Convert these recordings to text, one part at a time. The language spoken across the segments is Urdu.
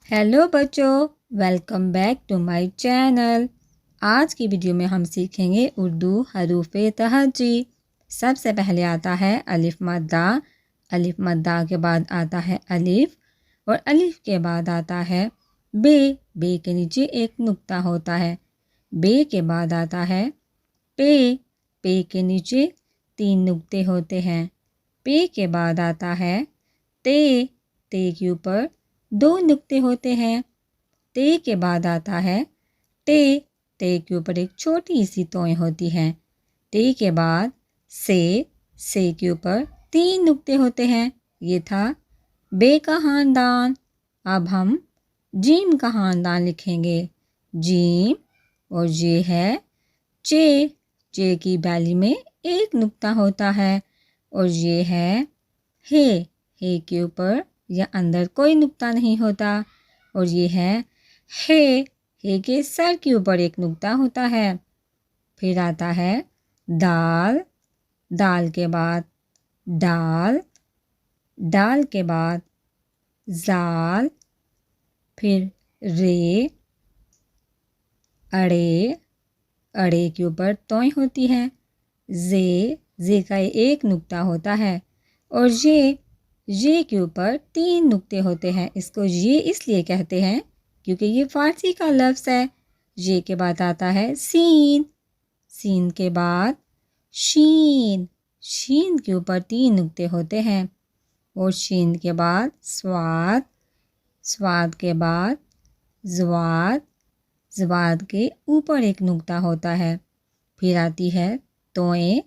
ہیلو بچوں، welcome back to my channel. آج کی ویڈیو میں ہم سیکھیں گے اردو حروف تہجی۔ سب سے پہلے آتا ہے الف مدہ۔ الف مدہ کے بعد آتا ہے الف، اور الف کے بعد آتا ہے بے۔ بے کے نیچے ایک نقطہ ہوتا ہے۔ بے کے بعد آتا ہے پے۔ پے کے نیچے 3 نقطے ہوتے ہیں۔ پے کے بعد آتا ہے تے۔ تے کے اوپر 2 نقطے ہوتے ہیں۔ تے کے بعد آتا ہے ٹے۔ ٹے کے اوپر ایک چھوٹی سی توئیں ہوتی ہیں۔ ٹے کے بعد سے۔ سے کے اوپر 3 نقطے ہوتے ہیں۔ یہ تھا بے کا خاندان۔ اب ہم جیم کا خاندان لکھیں گے۔ جیم، اور یہ ہے چے۔ چے کی بیلی میں ایک نقطہ ہوتا ہے، اور یہ ہے ہے۔ ہے کے اوپر یا اندر کوئی نقطہ نہیں ہوتا، اور یہ ہے ہے۔ ہے کے سر کے اوپر ایک نقطہ ہوتا ہے۔ پھر آتا ہے دال۔ دال کے بعد ڈال۔ ڈال کے بعد زال۔ پھر رے۔ اڑے۔ اڑے کے اوپر توئیں ہوتی ہے۔ زے۔ زے کا ایک نقطہ ہوتا ہے، اور یہ کے اوپر 3 نقطے ہوتے ہیں۔ اس کو یہ اس لیے کہتے ہیں کیونکہ یہ فارسی کا لفظ ہے۔ یہ کے بعد آتا ہے سین۔ سین کے بعد شین۔ شین کے اوپر 3 نقطے ہوتے ہیں، اور شین کے بعد سواد۔ سواد کے بعد زواد۔ زواد کے اوپر ایک نقطہ ہوتا ہے۔ پھر آتی ہے توئیں۔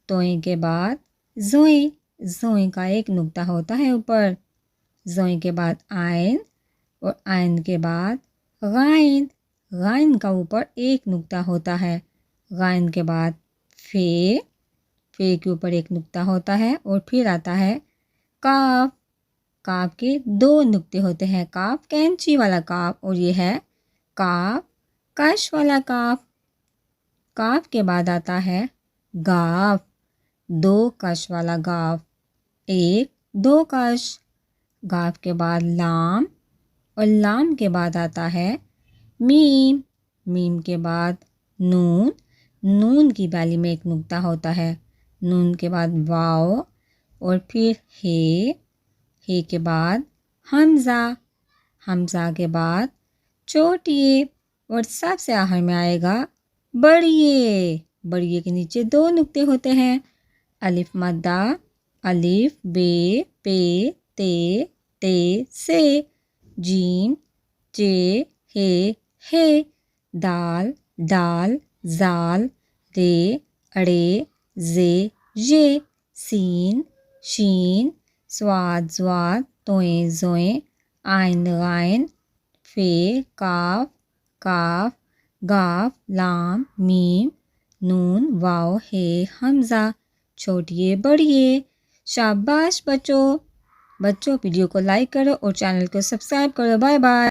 توئیں کے بعد زوئیں۔ زوئیں کا ایک نقطہ ہوتا ہے اوپر۔ زوئیں کے بعد آئن، اور آئن کے بعد غائن۔ غائن کا اوپر ایک نقطہ ہوتا ہے۔ غائن کے بعد فے۔ فے کے اوپر ایک نقطہ ہوتا ہے، اور پھر آتا ہے کاف۔ کاف کے 2 نقطے ہوتے ہیں۔ کاف کینچی والا کاف، اور یہ ہے کاف کش والا کاف۔ کاف کے بعد آتا ہے گاف۔ 2 کش والا گاف، 1 2 کش۔ گاف کے بعد لام، اور لام کے بعد آتا ہے میم۔ میم کے بعد نون۔ نون کی بیلی میں ایک نقطہ ہوتا ہے۔ نون کے بعد واو، اور پھر ہے۔ ہے کے بعد حمزہ۔ حمزہ کے بعد چھوٹیے، اور سب سے آخر میں آئے گا بڑیے۔ بڑیے کے نیچے 2 نقطے ہوتے ہیں۔ الف مدہ۔ الف بے پے تے تے سے۔ جیم چے ہے۔ دال ڈال زال رے اڑے زے یہ۔ سین شین۔ سواد زواد توئیں زوئیں۔ آئن غائن۔ فے کاف کاف۔ گاف لام میم۔ نون واو ہے حمزہ۔ چھوٹیے بڑیے۔ شاباش بچوں۔ ویڈیو کو لائک کرو اور چینل کو سبسکرائب کرو۔ Bye bye.